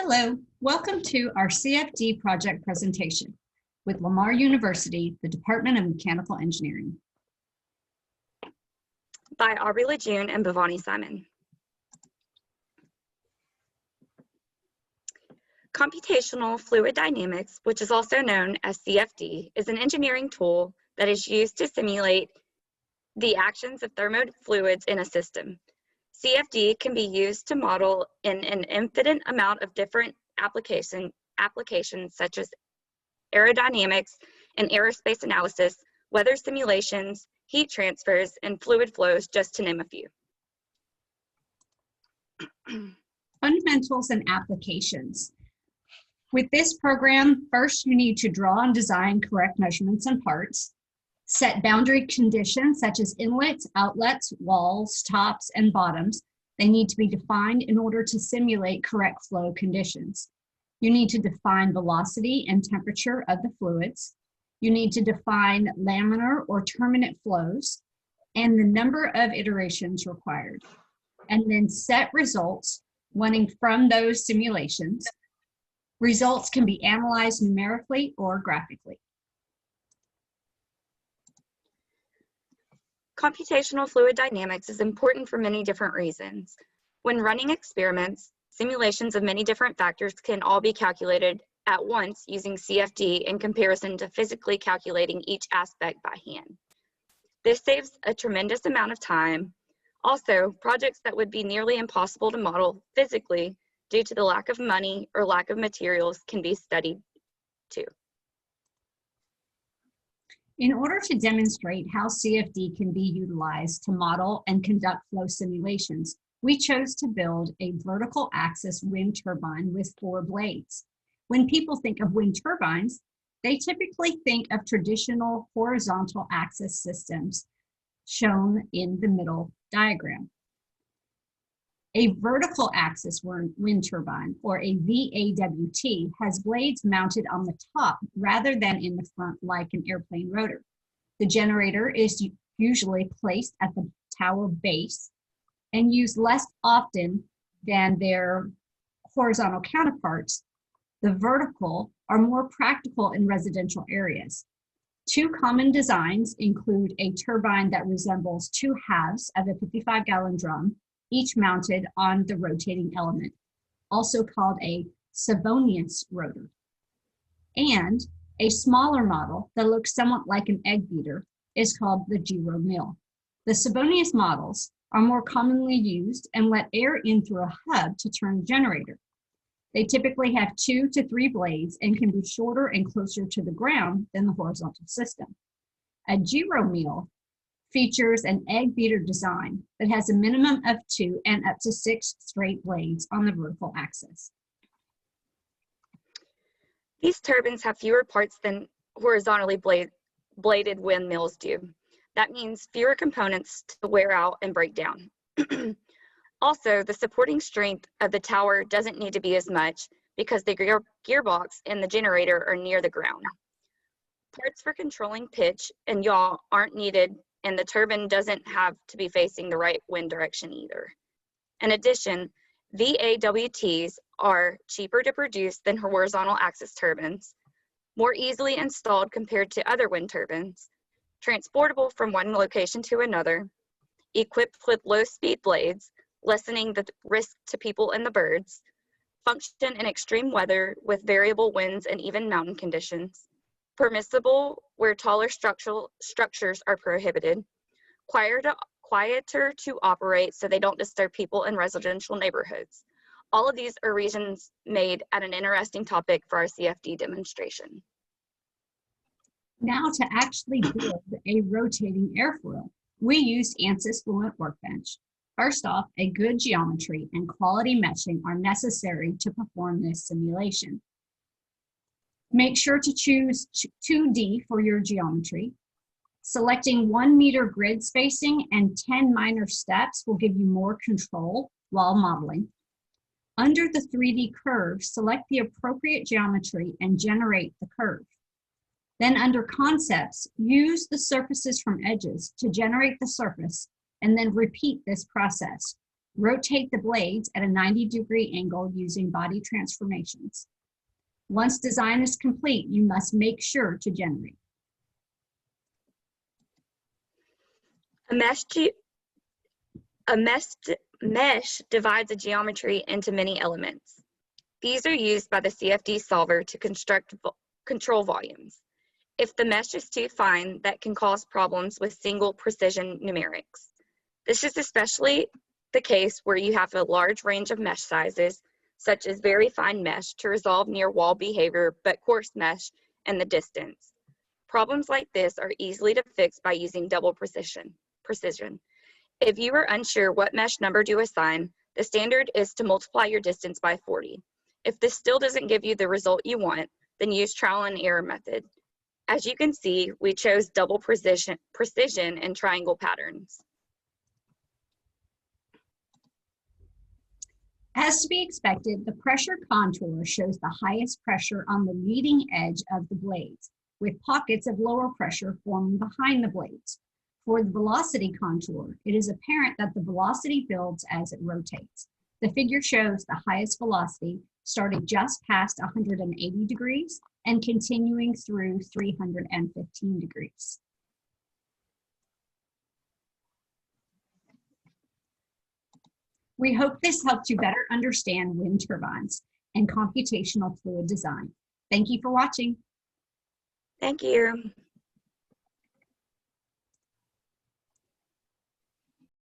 Hello, welcome to our CFD project presentation with Lamar University, the Department of Mechanical Engineering. By Aubrey Lejeune and Bhavani Simon. Computational fluid dynamics, which is also known as CFD, is an engineering tool that is used to simulate the actions of thermal fluids in a system. CFD can be used to model in an infinite amount of different applications such as aerodynamics and aerospace analysis, weather simulations, heat transfers, and fluid flows, just to name a few. Fundamentals and applications. With this program, first you need to draw and design correct measurements and parts, set boundary conditions such as inlets, outlets, walls, tops, and bottoms. They need to be defined in order to simulate correct flow conditions. You need to define velocity and temperature of the fluids. You need to define laminar or terminate flows and the number of iterations required, and then set results wanting from those simulations. Results can be analyzed numerically or graphically. Computational fluid dynamics is important for many different reasons. When running experiments, simulations of many different factors can all be calculated at once using CFD in comparison to physically calculating each aspect by hand. This saves a tremendous amount of time. Also, projects that would be nearly impossible to model physically due to the lack of money or lack of materials can be studied too. In order to demonstrate how CFD can be utilized to model and conduct flow simulations, we chose to build a vertical axis wind turbine with 4 blades. When people think of wind turbines, they typically think of traditional horizontal axis systems shown in the middle diagram. A vertical axis wind turbine, or a VAWT, has blades mounted on the top rather than in the front like an airplane rotor. The generator is usually placed at the tower base and used less often than their horizontal counterparts. The vertical are more practical in residential areas. 2 common designs include a turbine that resembles 2 halves of a 55-gallon drum, each mounted on the rotating element, also called a Savonius rotor, and a smaller model that looks somewhat like an egg beater is called the gyro mill. The Savonius models are more commonly used and let air in through a hub to turn the generator. They typically have 2 to 3 blades and can be shorter and closer to the ground than the horizontal system. A gyro mill features an egg beater design that has a minimum of 2 and up to 6 straight blades on the vertical axis. These turbines have fewer parts than horizontally bladed windmills do. That means fewer components to wear out and break down. Also, the supporting strength of the tower doesn't need to be as much because the gearbox and the generator are near the ground. Parts for controlling pitch and yaw aren't needed, and the turbine doesn't have to be facing the right wind direction either. In addition, VAWTs are cheaper to produce than horizontal axis turbines, more easily installed compared to other wind turbines, transportable from one location to another, equipped with low-speed blades, lessening the risk to people and the birds, function in extreme weather with variable winds and even mountain conditions, permissible where taller structures are prohibited, quieter to operate so they don't disturb people in residential neighborhoods. All of these are reasons made at an interesting topic for our CFD demonstration. Now to actually build a rotating airfoil, we used ANSYS Fluent Workbench. First off, a good geometry and quality meshing are necessary to perform this simulation. Make sure to choose 2D for your geometry. Selecting 1 meter grid spacing and 10 minor steps will give you more control while modeling. Under the 3D curve, select the appropriate geometry and generate the curve. Then under concepts, use the surfaces from edges to generate the surface and then repeat this process. Rotate the blades at a 90-degree angle using body transformations. Once design is complete, you must make sure to generate. A mesh divides a geometry into many elements. These are used by the CFD solver to construct control volumes. If the mesh is too fine, that can cause problems with single precision numerics. This is especially the case where you have a large range of mesh sizes, such as very fine mesh to resolve near wall behavior, but coarse mesh and the distance. Problems like this are easily to fix by using double precision. If you are unsure what mesh number to assign, the standard is to multiply your distance by 40. If this still doesn't give you the result you want, then use trial and error method. As you can see, we chose double precision and triangle patterns. As to be expected, the pressure contour shows the highest pressure on the leading edge of the blades, with pockets of lower pressure forming behind the blades. For the velocity contour, it is apparent that the velocity builds as it rotates. The figure shows the highest velocity starting just past 180 degrees and continuing through 315 degrees. We hope this helped you better understand wind turbines and computational fluid design. Thank you for watching. Thank you.